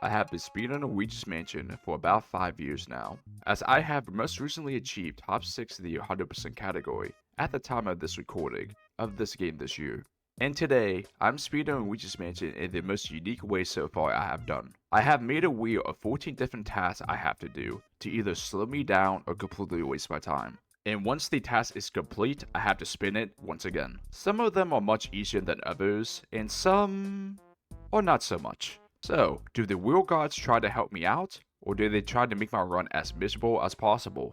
I have been speedrunning Luigi's Mansion for about 5 years now, as I have most recently achieved top 6 in the 100% category at the time of this recording of this game this year. And today, I'm speedrunning Luigi's Mansion in the most unique way so far I have done. I have made a wheel of 14 different tasks I have to do to either slow me down or completely waste my time. And once the task is complete, I have to spin it once again. Some of them are much easier than others, and some are not so much. So, do the wheel gods try to help me out, or do they try to make my run as miserable as possible?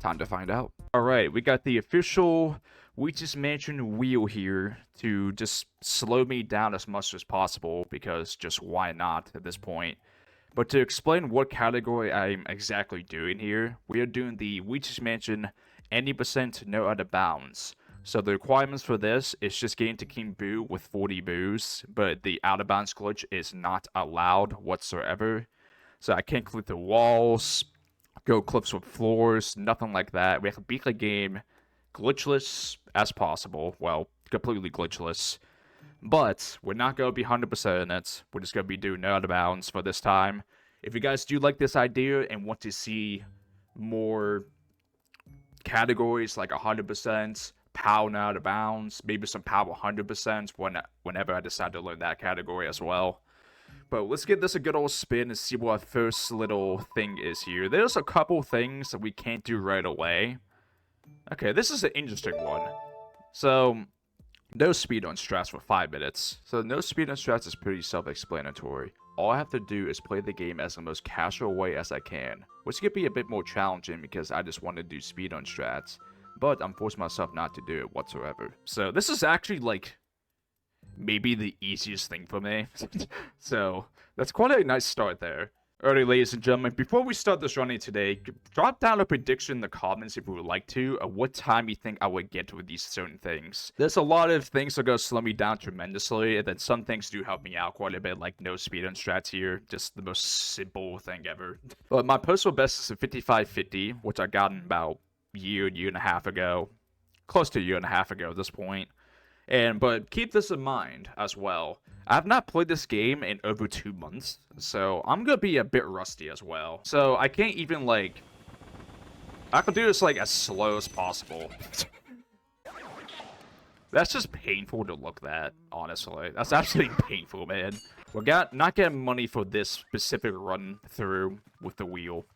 Time to find out. Alright, we got the official Luigi's Mansion wheel here to just slow me down as much as possible, because just why not at this point. But to explain what category I'm exactly doing here, we are doing the Luigi's Mansion 80% no out of bounds. So the requirements for this is just getting to King Boo with 40 boos, but the out of bounds glitch is not allowed whatsoever. So I can't clip the walls, go clips with floors, nothing like that. We have to beat the game glitchless as possible. Well, completely glitchless. But we're not going to be 100% in it. We're just going to be doing no out of bounds for this time. If you guys do like this idea and want to see more categories like 100%, POW no out of bounds, maybe some POW 100% whenever I decide to learn that category as well. But let's give this a good old spin and see what our first little thing is here. There's a couple things that we can't do right away. Okay, this is an interesting one. So, no speedrun strats for 5 minutes. So no speedrun strats is pretty self-explanatory. All I have to do is play the game as the most casual way as I can, which could be a bit more challenging because I just want to do speedrun strats, but I'm forcing myself not to do it whatsoever. So this is actually like maybe the easiest thing for me. So that's quite a nice start there. Alright, ladies and gentlemen, before we start this running today, drop down a prediction in the comments if you would like to, of what time you think I would get with these certain things. There's a lot of things that are going to slow me down tremendously, and then some things do help me out quite a bit, like no speedrun strats here, just the most simple thing ever. But my personal best is a 55-50, which I got in about a year and a half ago. Close to a year and a half ago at this point. But keep this in mind as well. I have not played this game in over 2 months, so I'm gonna be a bit rusty as well. So I can't even like, I can do this like as slow as possible. That's just painful to look at, honestly. That's absolutely painful, man. We're not getting money for this specific run through with the wheel.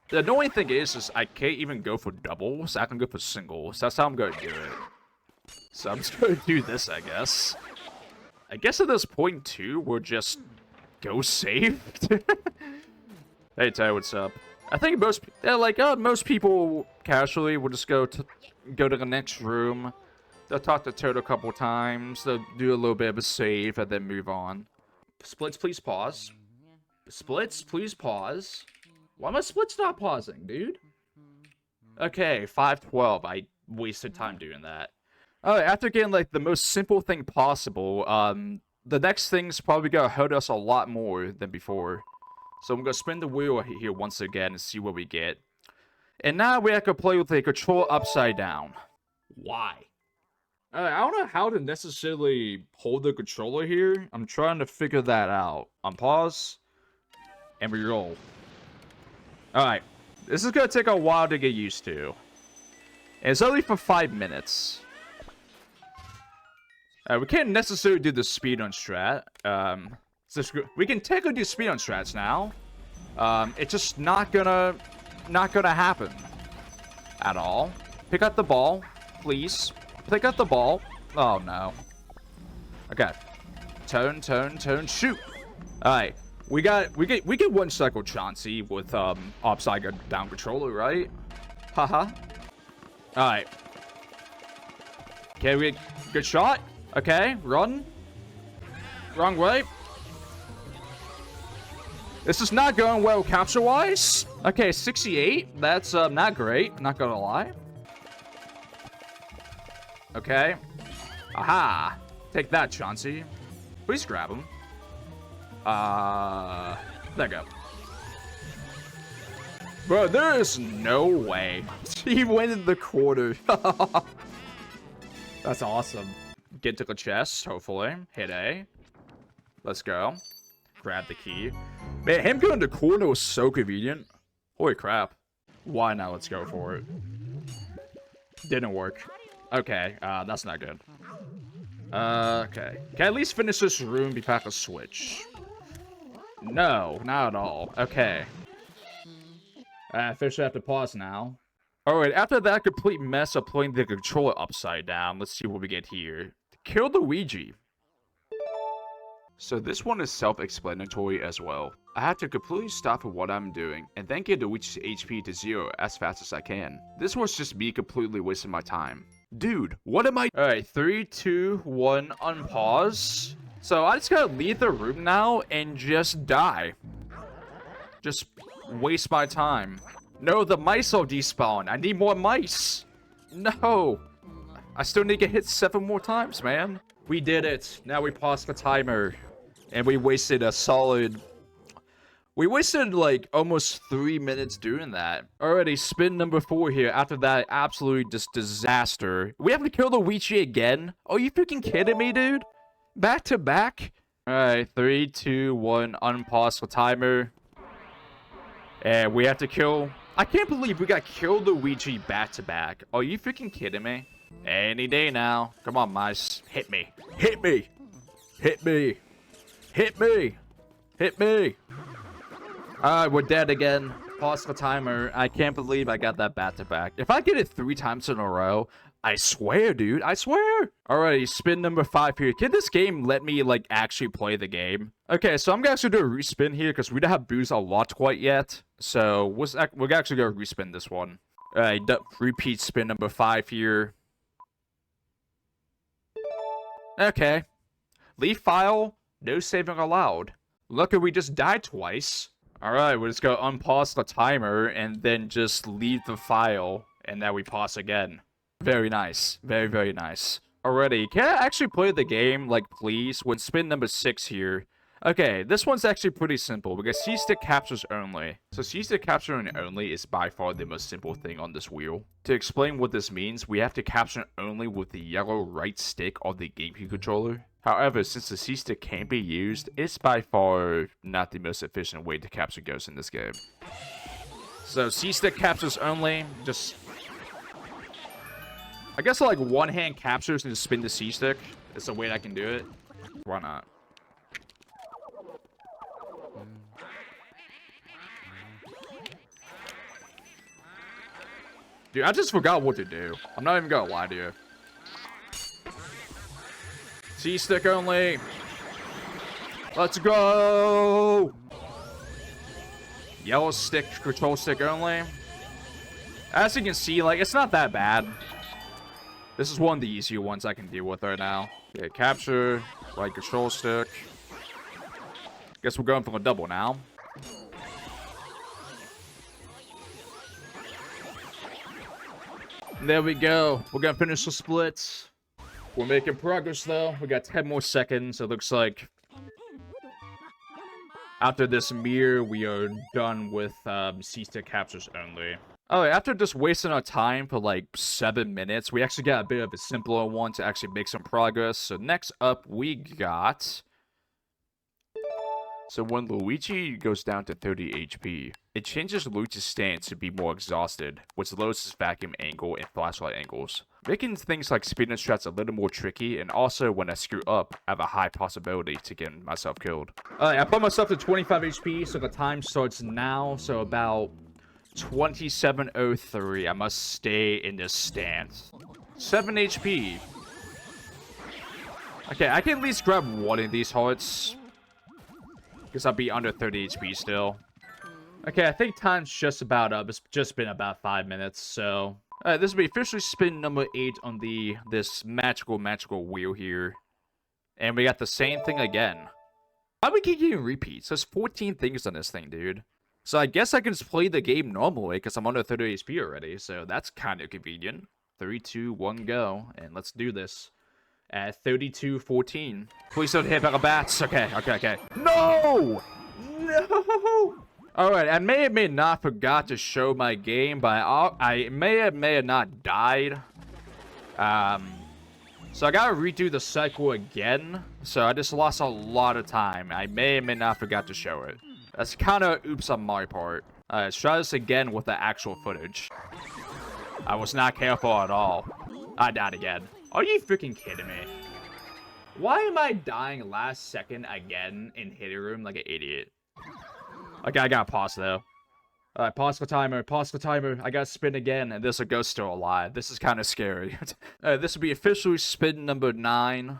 The annoying thing is I can't even go for doubles. I can go for singles. That's how I'm gonna do it. So I'm just gonna do this, I guess. I guess at this point, too, we'll just go save. Hey, Ty, what's up? I think most people casually will just go to the next room. They'll talk to Toad a couple times. They'll do a little bit of a save and then move on. Splits, please pause. Splits, please pause. Why am my splits not pausing, dude? Okay, 5:12. I wasted time doing that. Alright, after getting like the most simple thing possible, the next thing's probably gonna hurt us a lot more than before. So I'm gonna spin the wheel here once again and see what we get. And now we have to play with the control upside down. Why? I don't know how to necessarily hold the controller here. I'm trying to figure that out. On pause, and we roll. Alright, this is gonna take a while to get used to. And it's only for 5 minutes. We can't necessarily do the speedrun strat. We can technically do speedrun strats now. It's just not gonna happen at all. Pick up the ball, please. Pick up the ball. Oh no. Okay. Turn, shoot. All right. We get one cycle Chauncey with upside down controller, right? Haha. All right. Okay, good shot. Okay, run. Wrong way. This is not going well capture-wise. Okay, 68. That's not great, not gonna lie. Okay. Aha. Take that, Chauncey. Please grab him. There you go. Bro, there is no way. He went in the corner. That's awesome. Get to the chest, hopefully. Hit A. Let's go. Grab the key. Man, him going to corner was so convenient. Holy crap. Why not? Let's go for it. Didn't work. Okay, that's not good. Okay. Can I at least finish this room before I have to switch? No, not at all. Okay. I officially have to pause now. Alright, after that complete mess of putting the controller upside down, let's see what we get here. Kill Luigi. So this one is self-explanatory as well. I had to completely stop what I'm doing, and then get Luigi's HP to 0 as fast as I can. This was just me completely wasting my time. Dude, what am I— Alright, 3, 2, 1, unpause. So I just gotta leave the room now and just die. Just waste my time. No, the mice will despawn. I need more mice. No. I still need to hit 7 more times, man. We did it. Now we paused the timer. And we wasted a solid— We wasted like almost 3 minutes doing that. Alrighty, spin number 4 here. After that absolute just disaster. We have to kill Luigi again? Are you freaking kidding me, dude? Back to back? Alright, 3, 2, 1, unpause the timer. And we have to kill— I can't believe we got killed Luigi back to back. Are you freaking kidding me? Any day now. Come on, mice. Hit me. Hit me. Hit me. Hit me. Hit me. Alright, we're dead again. Pause the timer. I can't believe I got that back to back. If I get it 3 times in a row, I swear, dude. I swear. Alrighty, spin number 5 here. Can this game let me, like, actually play the game? Okay, so I'm gonna actually do a respin here because we don't have boost unlocked quite yet. So we're actually gonna respin this one. Alright, repeat spin number 5 here. Okay. Leave file. No saving allowed. Look, we just died twice. Alright, we'll just go unpause the timer and then just leave the file. And now we pause again. Very nice. Very, very nice. Alrighty, can I actually play the game, like, please? With spin number 6 here. Okay, this one's actually pretty simple because C-stick captures only. So C-stick capturing only is by far the most simple thing on this wheel. To explain what this means, we have to capture only with the yellow right stick of the GameCube controller. However, since the C-stick can't be used, it's by far not the most efficient way to capture ghosts in this game. So C-stick captures only, just— I guess like one hand captures and just spin the C-stick. It's a way that I can do it. Why not? Dude, I just forgot what to do. I'm not even gonna lie to you. C-stick only. Let's go. Yellow stick, control stick only. As you can see, like, it's not that bad. This is one of the easier ones I can deal with right now. Yeah, capture, right control stick. Guess we're going for a double now. There we go. We're gonna finish the splits. We're making progress though. We got 10 more seconds. It looks like after this mirror, we are done with C-stick captures only. Oh, after just wasting our time for like 7 minutes, we actually got a bit of a simpler one to actually make some progress. So next up, we got— So when Luigi goes down to 30 HP, it changes Luigi's stance to be more exhausted, which lowers his vacuum angle and flashlight angles, making things like speedrun strats a little more tricky, and also when I screw up, I have a high possibility to get myself killed. Alright, I put myself to 25 HP, so the time starts now, so about 27:03. I must stay in this stance. 7 HP. Okay, I can at least grab one of these hearts, because I'll be under 30 HP still. Okay, I think time's just about up. It's just been about 5 minutes, so... Alright, this will be officially spin number 8 on this magical wheel here. And we got the same thing again. Why do we keep getting repeats? There's 14 things on this thing, dude. So I guess I can just play the game normally, because I'm under 30 HP already, so that's kind of convenient. 3, 2, 1, go. And let's do this. At 32:14. Please don't hit the bats. Okay. No! No! Alright, I may have not forgot to show my game, but I may have not died. So I gotta redo the cycle again. So I just lost a lot of time. I may have not forgot to show it. That's kind of oops on my part. Let's try this again with the actual footage. I was not careful at all. I died again. Are you freaking kidding me? Why am I dying last second again in hitting room like an idiot? Okay, I gotta pause though. Alright, pause the timer, pause the timer. I gotta spin again, and there's a ghost still alive. This is kind of scary. This will be officially spin number 9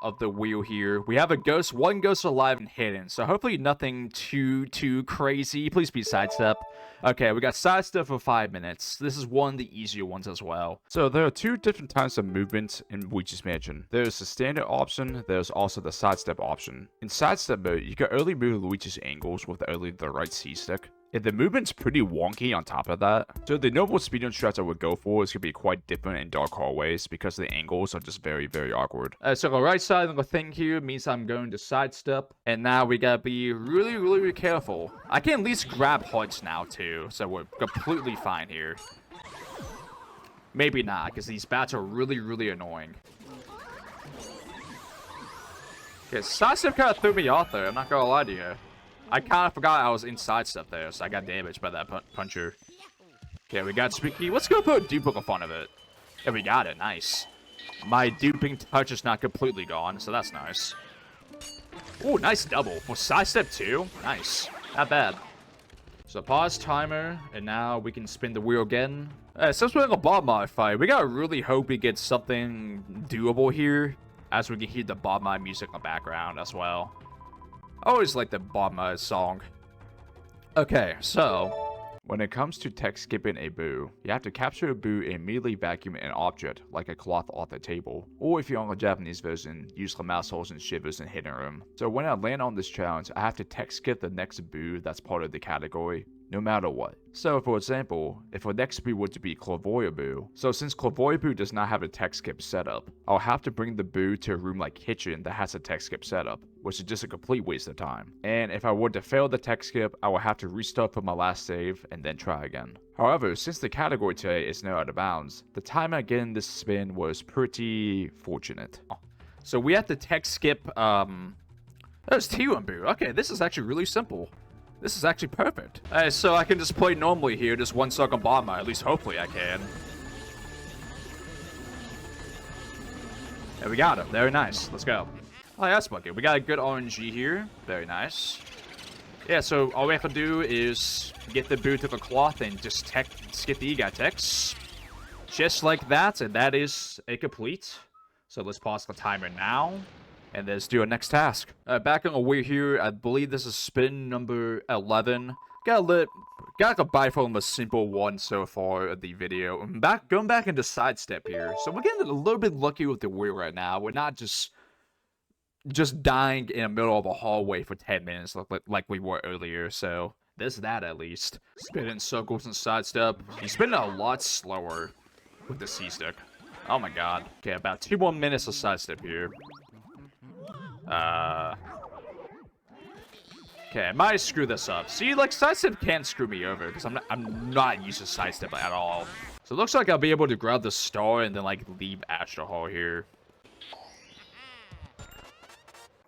of the wheel here. We have a ghost, one ghost alive and hidden, so hopefully nothing too crazy. Please be sidestep. Okay, we got sidestep for 5 minutes. This is one of the easier ones as well. So there are 2 different types of movement in Luigi's Mansion. There's the standard option, there's also the sidestep option. In sidestep mode, you can early move Luigi's angles with only the right C-stick. And the movement's pretty wonky on top of that. So the normal speedrun strats I would go for is going to be quite different in dark hallways because the angles are just very awkward. So the right side of the thing here means I'm going to sidestep. And now we gotta be really careful. I can at least grab HUDs now too, so we're completely fine here. Maybe not, because these bats are really annoying. Okay, sidestep kind of threw me off there, I'm not gonna lie to you. I kind of forgot I was inside stuff there, so I got damaged by that puncher. Okay, we got Spooky. Let's go put a dupe in front of it. And we got it. Nice. My duping touch is not completely gone, so that's nice. Ooh, nice double. For sidestep 2? Nice. Not bad. So pause timer, and now we can spin the wheel again. Since we're in a bob mod fight, we gotta really hope we get something doable here, as we can hear the bob mod music in the background as well. I always like the Bob Mod song. Okay, so when it comes to tech skipping a boo, you have to capture a boo and immediately vacuum an object, like a cloth off the table. Or if you're on the Japanese version, use the mouse holes and shivers in hidden room. So when I land on this challenge, I have to tech skip the next boo that's part of the category, no matter what. So for example, if our next boo were to be Clairvoyant Boo, so since Clairvoyant Boo does not have a tech skip setup, I'll have to bring the boo to a room like Kitchen that has a tech skip setup, which is just a complete waste of time. And if I were to fail the tech skip, I will have to restart from my last save and then try again. However, since the category today is now out of bounds, the time I get in this spin was pretty fortunate. So we have to tech skip, there's T1 Boo. Okay, this is actually really simple. This is actually perfect. So I can just play normally here, just one second bomber. At least hopefully I can. There we got him. Very nice. Let's go. Oh, yeah, that's bucket. We got a good RNG here. Very nice. Yeah, so all we have to do is get the boot to the cloth and just skip the EGOT techs. Just like that, and that is a complete. So let's pause the timer now. And let's do our next task. Back on the way here, I believe this is spin number 11. Got a buy from a simple one so far of the video. I'm going back into sidestep here. So we're getting a little bit lucky with the wheel right now. We're not just dying in the middle of a hallway for 10 minutes like we were earlier. So there's that at least. Spin in circles and sidestep. He's spinning a lot slower with the C-stick. Oh my god. Okay, about 2 more minutes of sidestep here. Okay, I might screw this up. See, like, sidestep can't screw me over because I'm not used to sidestep at all. So it looks like I'll be able to grab the star and then, like, leave Astro Hall here.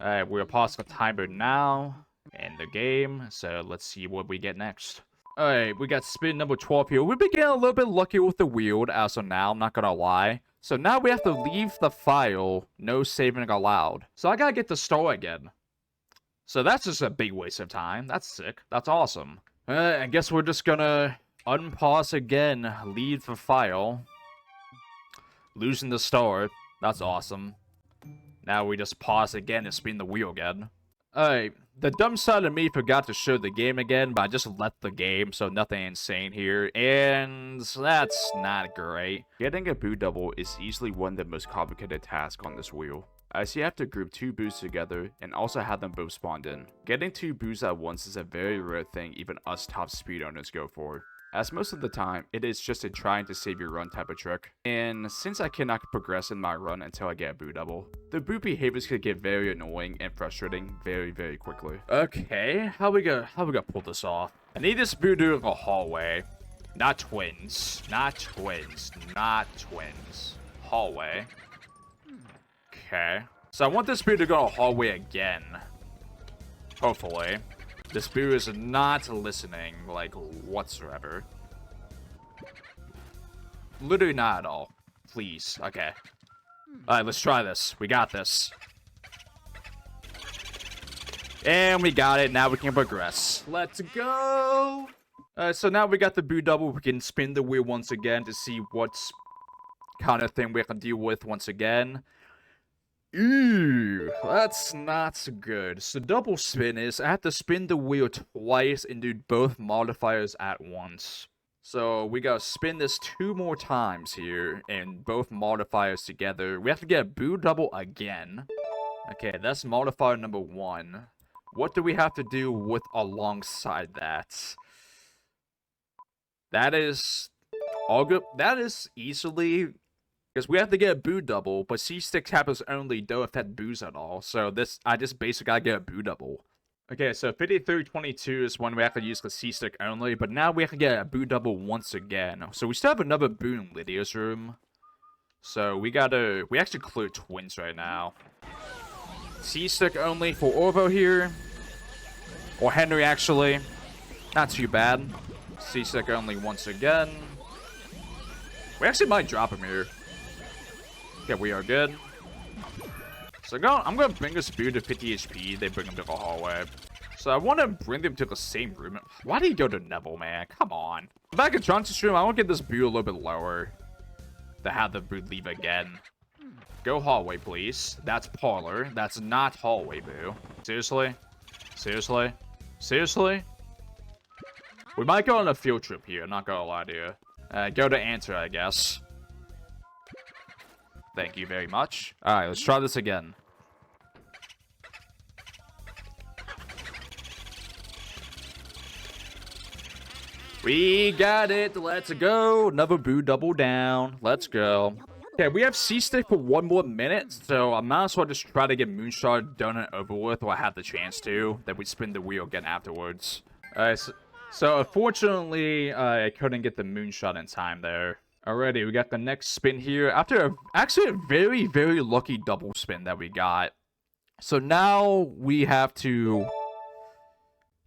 Alright, we'll pause the timer now in the game. So let's see what we get next. Alright, we got spin number 12 here. We've been getting a little bit lucky with the wheel as of now, I'm not gonna lie. So now we have to leave the file, no saving allowed. So I gotta get the star again. So that's just a big waste of time. That's sick. That's awesome. I guess we're just gonna unpause again, leave the file. Losing the star. That's awesome. Now we just pause again and spin the wheel again. Alright, the dumb side of me forgot to show the game again, but I just left the game, so nothing insane here, and that's not great. Getting a boo double is easily one of the most complicated tasks on this wheel, as you have to group 2 boos together and also have them both spawned in. Getting 2 boos at once is a very rare thing even us top speedrunners go for, as most of the time, it is just a trying to save your run type of trick. And since I cannot progress in my run until I get a boo double, the boo behaviors could get very annoying and frustrating very quickly. Okay, how we gonna pull this off? I need this boo to a hallway. Not twins. Not twins. Not twins. Hallway. Okay. So I want this boo to go a hallway again. Hopefully. This boo is not listening, like, whatsoever. Literally not at all. Please. Okay. Alright, let's try this. We got this. And we got it. Now we can progress. Let's go! So now we got the boo double. We can spin the wheel once again to see what kind of thing we can deal with once again. Ooh, that's not so good. So double spin is I have to spin the wheel twice and do both modifiers at once. So we gotta spin this 2 more times here and both modifiers together. We have to get a boo double again. Okay, that's modifier number 1. What do we have to do with alongside that? That is all good. That is easily, because we have to get a boo double, but C-stick tappers only don't affect boos at all. So this, I just basically gotta get a boo double. Okay, so 5322 is when we have to use the C-stick only, but now we have to get a boo double once again. So we still have another boo in Lydia's room. So we actually clear twins right now. C-stick only for Orvo here. Or Henry, actually. Not too bad. C-stick only once again. We actually might drop him here. Okay, we are good. So I'm going to bring this boo to 50 HP. They bring him to the hallway. So I want to bring them to the same room. Why do you go to Neville, man? Come on. Back at Johnson's room, I want to get this boo a little bit lower. To have the boo leave again. Go hallway, please. That's parlor. That's not hallway, boo. Seriously? Seriously? Seriously? We might go on a field trip here, not gonna lie to you. Go to answer, I guess. Thank you very much. Alright, let's try this again. We got it. Let's go. Another boo double down. Let's go. Okay, we have C-stick for 1 more minute, so I might as well just try to get Moonshot done and over with while I have the chance to. Then we spin the wheel again afterwards. Alright, so unfortunately, I couldn't get the Moonshot in time there. Alrighty, we got the next spin here. After actually a very, very lucky double spin that we got. So now we have to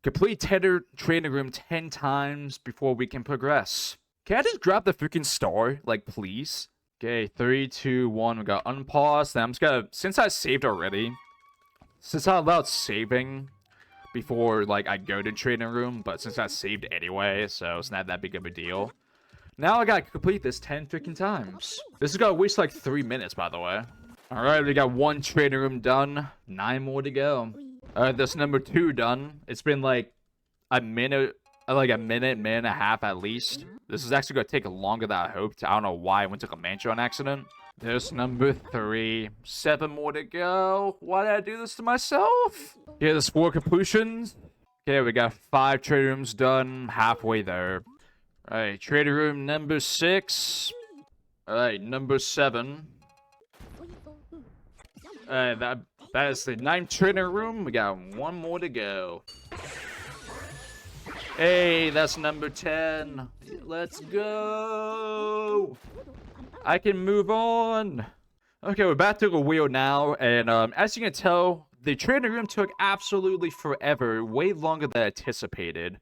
complete Tether Training Room 10 times before we can progress. Can I just grab the freaking star? Like, please? Okay, 3, 2, 1. We got unpause. Then I'm just gonna, since I saved already, since I allowed saving before, like, I go to training room, but since I saved anyway, so it's not that big of a deal. Now I gotta complete this 10 freaking times. This is gonna waste like 3 minutes, by the way. Alright, we got 1 training room done. 9 more to go. Alright, this number 2 done. It's been like a minute. Like a minute and a half at least. This is actually going to take longer than I hoped. I don't know why I went to a mantra on accident. There's number 3. 7 more to go. Why did I do this to myself? Okay, there's 4 completions. Okay, we got 5 trade rooms done. Halfway there. Alright, trade room number 6. Alright, number 7. Alright, that is the 9th trading room. We got 1 more to go. Hey, that's number 10. Let's go. I can move on. Okay, we're back to the wheel now. And as you can tell, the training room took absolutely forever. Way longer than anticipated.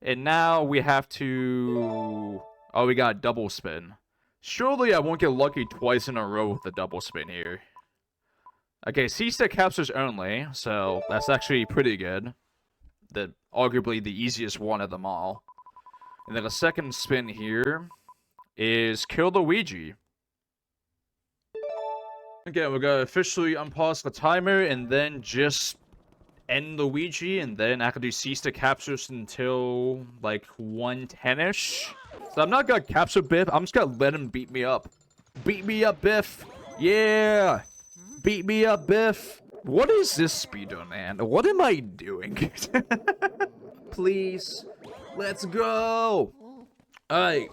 And now we have to... Oh, we got a double spin. Surely I won't get lucky twice in a row with the double spin here. Okay, C-stick captures only. So that's actually pretty good. Arguably the easiest one of them all. And then the second spin here is kill Luigi. Okay, we're gonna officially unpause the timer and then just end Luigi, and then I can do C-stick captures until like 110-ish. So I'm not gonna capture Biff, I'm just gonna let him beat me up. Beat me up, Biff! Yeah! Beat me up, Biff! What is this speedrun, man? What am I doing? Please. Let's go. Alright.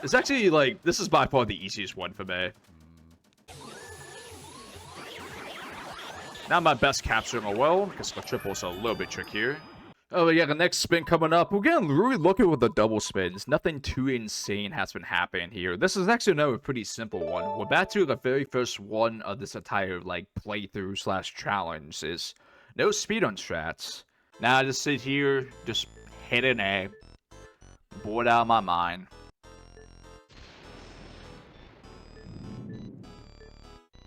It's actually, like, this is by far the easiest one for me. Not my best capture in a while, because the triple's a little bit trickier. Oh, yeah, the next spin coming up. We're getting really lucky with the double spins. Nothing too insane has been happening here. This is actually another pretty simple one. We're back to the very first one of this entire, like, playthrough / challenge is no speedrun strats. Now I just sit here, just hitting A. Bored out of my mind.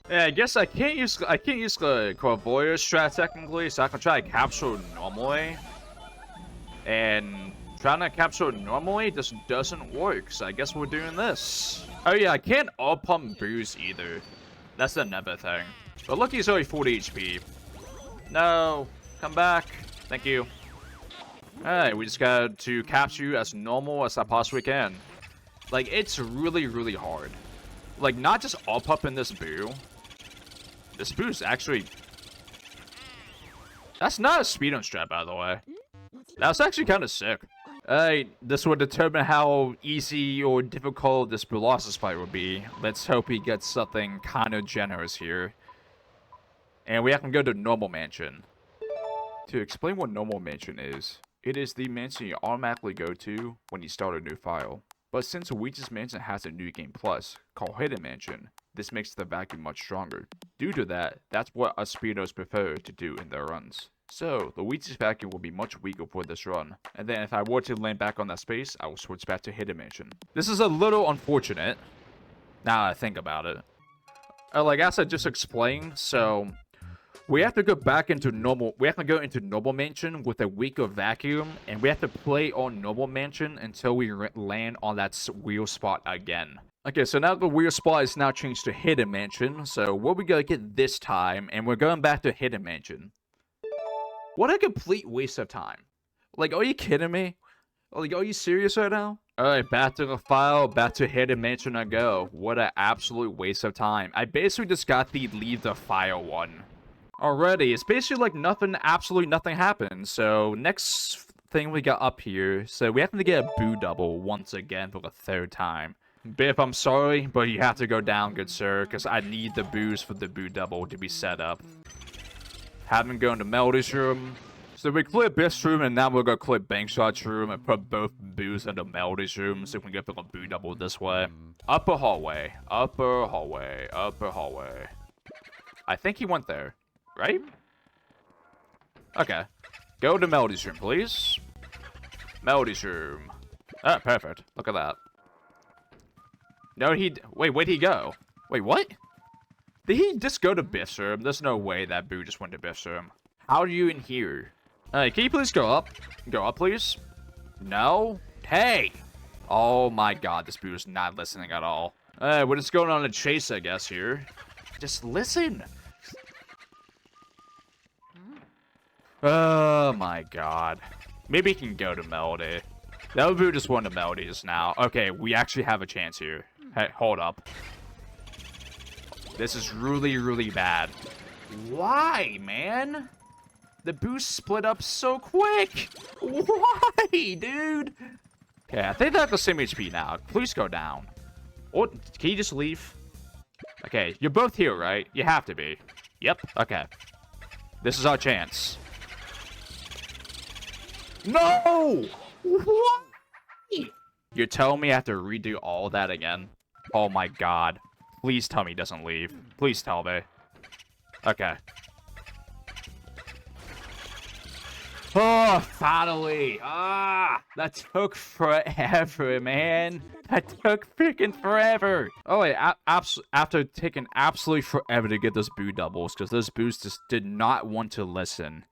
Yeah, I guess I can't use the Corvoyer strat technically, so I can try to capture normally. And trying to capture normally just doesn't work, so I guess we're doing this. Oh yeah, I can't all pump boost either. That's another thing. But look, he's only 40 HP. No, come back. Thank you. Alright, we just got to capture you as normal as I possibly can. Like, it's really, really hard. Like, not just all pump in this boo. This boo's actually... That's not a speedrun strat, by the way. That's actually kind of sick. This will determine how easy or difficult this Colossus fight will be. Let's hope he gets something kind of generous here. And we have to go to Normal Mansion. To explain what Normal Mansion is, it is the mansion you automatically go to when you start a new file. But since Luigi's Mansion has a new game plus, called Hidden Mansion, this makes the vacuum much stronger. Due to that, that's what us speedrunners prefer to do in their runs. So, Luigi's vacuum will be much weaker for this run, and then if I were to land back on that space, I will switch back to Hidden Mansion. This is a little unfortunate, now I think about it. Like as I just explained, so... We have to go back into normal. We have to go into Normal Mansion with a weaker vacuum, and we have to play on Normal Mansion until we land on that wheel spot again. Okay, so now the wheel spot is now changed to Hidden Mansion. So what we gotta get this time, and we're going back to Hidden Mansion. What a complete waste of time! Like, are you kidding me? Like, are you serious right now? Alright, back to the file, back to Hidden Mansion I go. What an absolute waste of time. I basically just got the leave the file one. Already, it's basically like nothing, absolutely nothing happened. So, next thing we got up here. So, we have to get a boo double once again for the third time. Biff, I'm sorry, but you have to go down, good sir, because I need the boos for the boo double to be set up. Haven't gone to Melody's room. So, we clear Biff's room, and now we're going to clear Bankshot's room and put both boos into Melody's room so we can get for the boo double this way. Upper hallway, upper hallway, upper hallway. I think he went there. Right? Okay. Go to Melody's room, please. Melody's room. Ah, perfect. Look at that. No, wait, where'd he go? Wait, what? Did he just go to Biff's room? There's no way that boo just went to Biff's room. How are you in here? Hey, can you please go up? Go up, please. No? Hey! Oh my god, this boo is not listening at all. We're just going on a chase, I guess, here. Just listen! Oh my god. Maybe he can go to Melody. That would just one of Melody's now. Okay, we actually have a chance here. Hey, hold up. This is really, really bad. Why, man? The boost split up so quick. Why, dude? Okay, I think that's the same HP now. Please go down. Or, can you just leave? Okay, you're both here, right? You have to be. Yep, okay. This is our chance. No! What? You're telling me I have to redo all that again? Oh my god. Please tell me he doesn't leave. Please tell me. Okay. Oh, finally. Ah, that took forever, man. That took freaking forever. Oh, wait, after taking absolutely forever to get those boo doubles, because those boos just did not want to listen.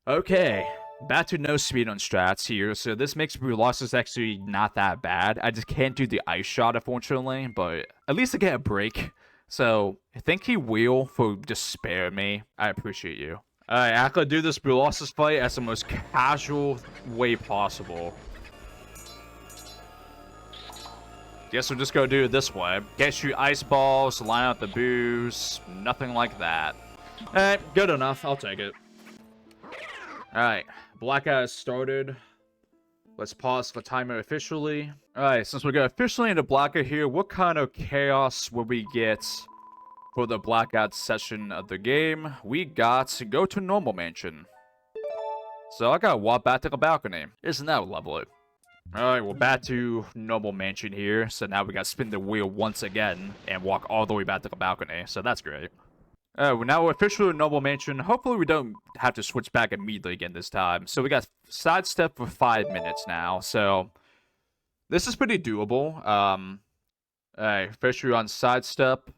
Okay. Back to no speedrun strats here, so this makes boo losses actually not that bad. I just can't do the ice shot, unfortunately, but at least I get a break. So, thank you, Wheel, for just sparing me. I appreciate you. Alright, I could do this boo losses fight as the most casual way possible. Guess we'll just go do it this way. Get you ice balls, line up the boos, nothing like that. Alright, good enough. I'll take it. Alright, blackout has started. Let's pause the timer officially. Alright, since we got officially into blackout here, what kind of chaos will we get for the blackout session of the game? We got to go to Normal Mansion. So I gotta walk back to the balcony. Isn't that lovely? Alright, we're back to Normal Mansion here. So now we gotta spin the wheel once again and walk all the way back to the balcony. So that's great. Now we're officially in Noble Mansion. Hopefully we don't have to switch back immediately again this time. So we got sidestep for 5 minutes now. So this is pretty doable. Alright, first we're on sidestep.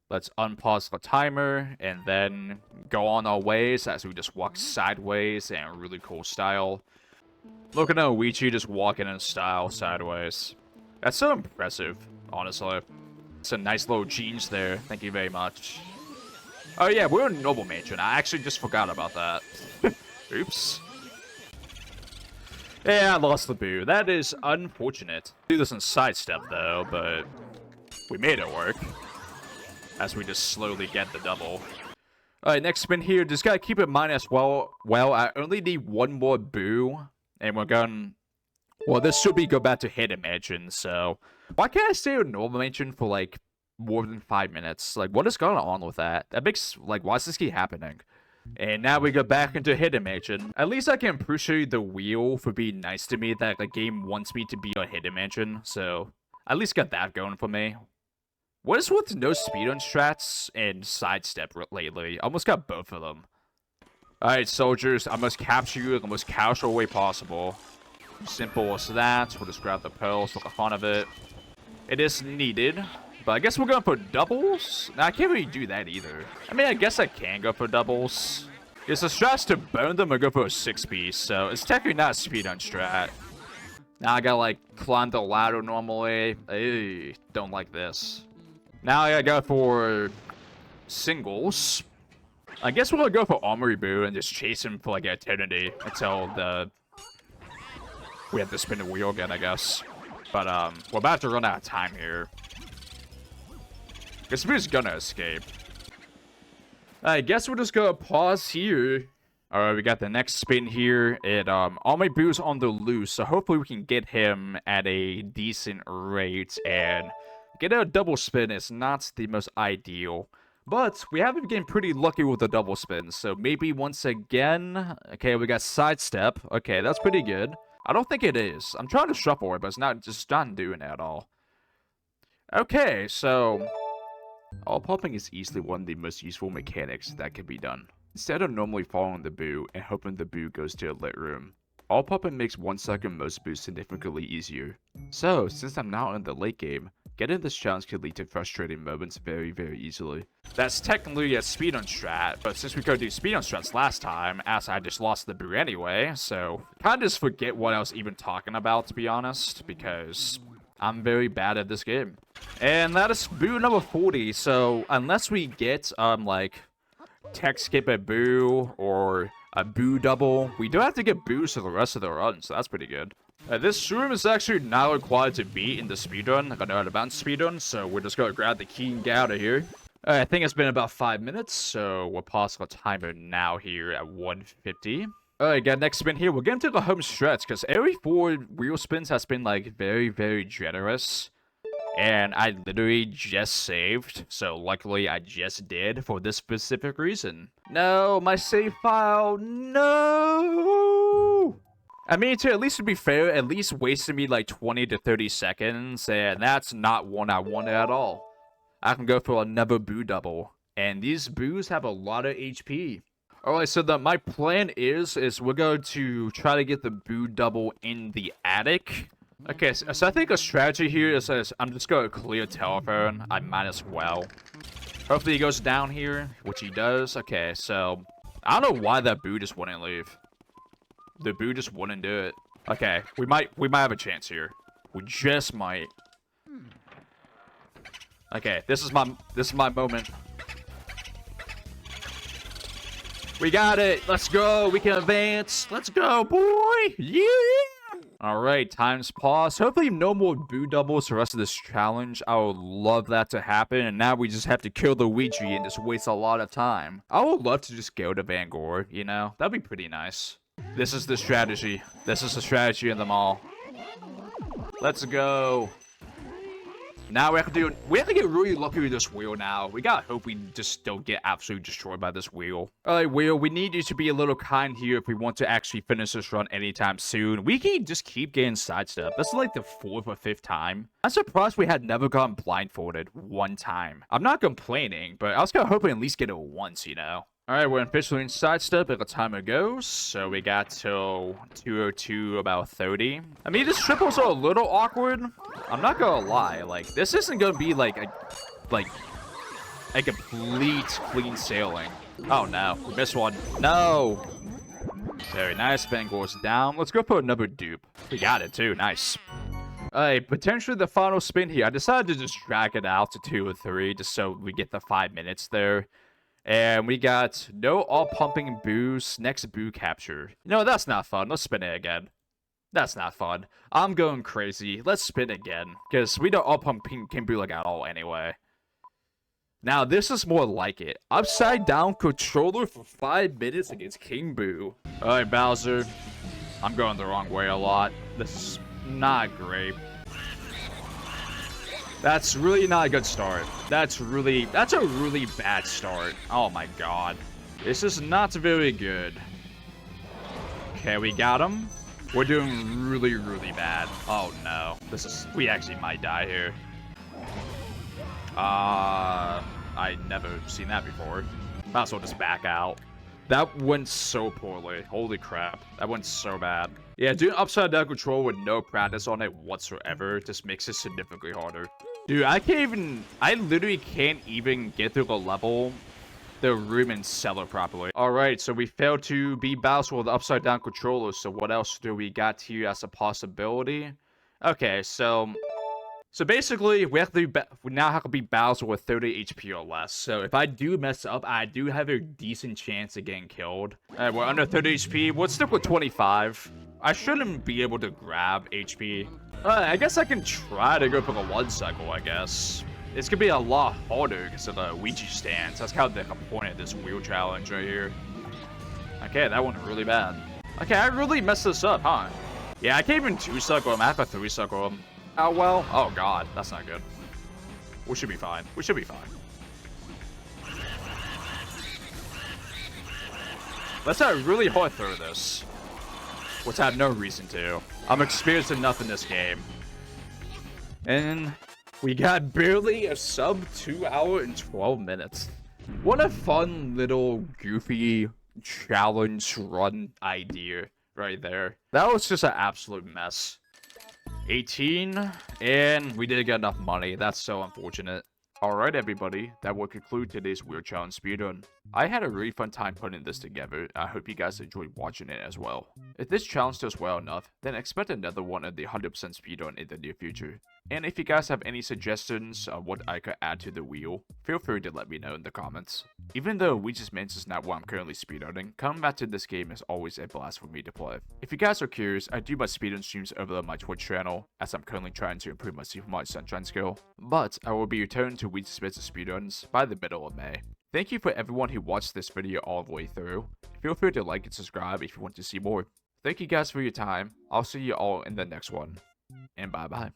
Let's unpause the timer and then go on our ways as we just walk sideways in a really cool style. Look at Luigi just walking in style sideways. That's so impressive, honestly. It's a nice little jeans there. Thank you very much. Oh yeah, we're in Noble Mansion. I actually just forgot about that. Oops. Yeah, I lost the boo. That is unfortunate. Do this in sidestep though, but we made it work. As we just slowly get the double. Alright, next spin here. Just gotta keep in mind as well, I only need one more boo. And we're going... Well, this should be go back to Hidden Mansion, so... Why can't I stay in Normal Mansion for, like, more than 5 minutes? Like, what is going on with that? That makes... Like, why does this keep happening? And now we go back into Hidden Mansion. At least I can appreciate the wheel for being nice to me that the game wants me to be a Hidden Mansion. So, at least got that going for me. What is with no speedrun strats and sidestep lately? I almost got both of them. Alright, soldiers, I must capture you in the most casual way possible. Simple as that. We'll just grab the pearls for the fun of it. It is needed, but I guess we're going for doubles? Nah, I can't really do that either. I mean, I guess I can go for doubles. It's the strat's to burn them or go for a 6-piece, so it's technically not a speedrun strat. Now I gotta, like, climb the ladder normally. Ew, don't like this. Now I gotta go for singles. I guess we'll go for Armory Boo and just chase him for like an eternity until we have to spin the wheel again, I guess. But we're about to run out of time here. This Boo's gonna escape. I guess we'll just go pause here. Alright, we got the next spin here. Armory Boo's on the loose, so hopefully we can get him at a decent rate and... Getting a double spin is not the most ideal, but we have been getting pretty lucky with the double spins, so maybe once again... Okay, we got sidestep. Okay, that's pretty good. I don't think it is. I'm trying to shuffle it, but it's not doing it at all. Okay, so... All popping is easily one of the most useful mechanics that can be done. Instead of normally following the boo and hoping the boo goes to a lit room, all popping makes 1 second most boosts significantly easier. So, since I'm now in the late game, getting this challenge could lead to frustrating moments very, very easily. That's technically a speedrun strat, but since we could do speedrun strats last time, as I just lost the boo anyway, so kinda just forget what I was even talking about, to be honest, because I'm very bad at this game. And that is boo number 40, so unless we get, like, tech skip a boo, or a boo double, we do have to get boos for the rest of the run, so that's pretty good. This room is actually not required to be in the speedrun, like an out-of-bounds speedrun, so we're just gonna grab the key and get out of here. I think it's been about 5 minutes, so we'll pause the timer now here at 150. Alright, got next spin here. We're getting to the home stretch, because every 4 wheel spins has been, like, very, very generous. And I literally just saved, so luckily I just did for this specific reason. No, my save file, no! I mean, to at least be fair, at least wasted me like 20 to 30 seconds, and that's not one I wanted at all. I can go for another boo double, and these boos have a lot of HP. Alright, so my plan is we're going to try to get the boo double in the attic. Okay, so I think a strategy here is I'm just going to clear telephone. I might as well. Hopefully he goes down here, which he does. Okay, so I don't know why that boo just wouldn't leave. The boo just wouldn't do it. Okay, we might have a chance here. We just might. Okay, this is my moment. We got it. Let's go. We can advance. Let's go, boy. Yeah. Alright, time's paused. Hopefully no more boo doubles the rest of this challenge. I would love that to happen. And now we just have to kill the Luigi and just waste a lot of time. I would love to just go to Van Gogh, you know? That'd be pretty nice. This is the strategy. This is the strategy in them all. Let's go. Now we have to get really lucky with this wheel now. We gotta hope we just don't get absolutely destroyed by this wheel. Alright, wheel, we need you to be a little kind here if we want to actually finish this run anytime soon. We can just keep getting sidestep. This is like the 4th or 5th time. I'm surprised we had never gotten blindfolded one time. I'm not complaining, but I was kind of hoping at least get it once, you know? Alright, we're officially in sidestep at the time it goes. So we got till 2:02, about 30. I mean, these triples are a little awkward. I'm not gonna lie. Like, this isn't gonna be like a complete clean sailing. Oh no, we missed one. No! Very nice. Spin goes down. Let's go for another dupe. We got it too. Nice. Alright, potentially the final spin here. I decided to just drag it out to 2 or 3 just so we get the 5 minutes there. And we got no all-pumping boos. Next boo capture. No, that's not fun. Let's spin it again. That's not fun. I'm going crazy. Let's spin again. Because we don't all-pump King Boo like at all anyway. Now, this is more like it. Upside down controller for 5 minutes against King Boo. Alright, Bowser. I'm going the wrong way a lot. This is not great. That's really not a good start. That's a really bad start. Oh my god. This is not very good. Okay, we got him. We're doing really, really bad. Oh no. We actually might die here. I never seen that before. Might as well just back out. That went so poorly. Holy crap. That went so bad. Yeah, doing upside down control with no practice on it whatsoever just makes it significantly harder. Dude, I literally can't even get through the room and sell it properly. Alright, so we failed to beat Bowser with the upside down controller, so what else do we got here as a possibility? Okay, so basically, we now have to beat Bowser with 30 HP or less. So if I do mess up, I do have a decent chance of getting killed. Alright, we're under 30 HP. We'll stick with 25. I shouldn't be able to grab HP. I guess I can try to go for the 1 cycle, I guess. It's gonna be a lot harder because of the Luigi stance. That's kind of the point of this wheel challenge right here. Okay, that went really bad. Okay, I really messed this up, huh? Yeah, I can't even 2 cycle him. I have to 3 cycle him. Oh, well. Oh, God. That's not good. We should be fine. We should be fine. Let's not really hard through this. Which I have no reason to. I'm experienced enough in this game. And we got barely a sub 2 hour and 12 minutes. What a fun little goofy challenge run idea right there. That was just an absolute mess. 18, and we didn't get enough money. That's so unfortunate. Alright everybody, that will conclude today's Weird Challenge speedrun. I had a really fun time putting this together, I hope you guys enjoyed watching it as well. If this challenge does well enough, then expect another one of the 100% speedrun in the near future. And if you guys have any suggestions on what I could add to the wheel, feel free to let me know in the comments. Even though Luigi's Mansion is not what I'm currently speedrunning, coming back to this game is always a blast for me to play. If you guys are curious, I do my speedrun streams over on my Twitch channel, as I'm currently trying to improve my Super Mario Sunshine skill, but I will be returning to Luigi's Mansion speedruns by the middle of May. Thank you for everyone who watched this video all the way through. Feel free to like and subscribe if you want to see more. Thank you guys for your time. I'll see you all in the next one, and bye bye.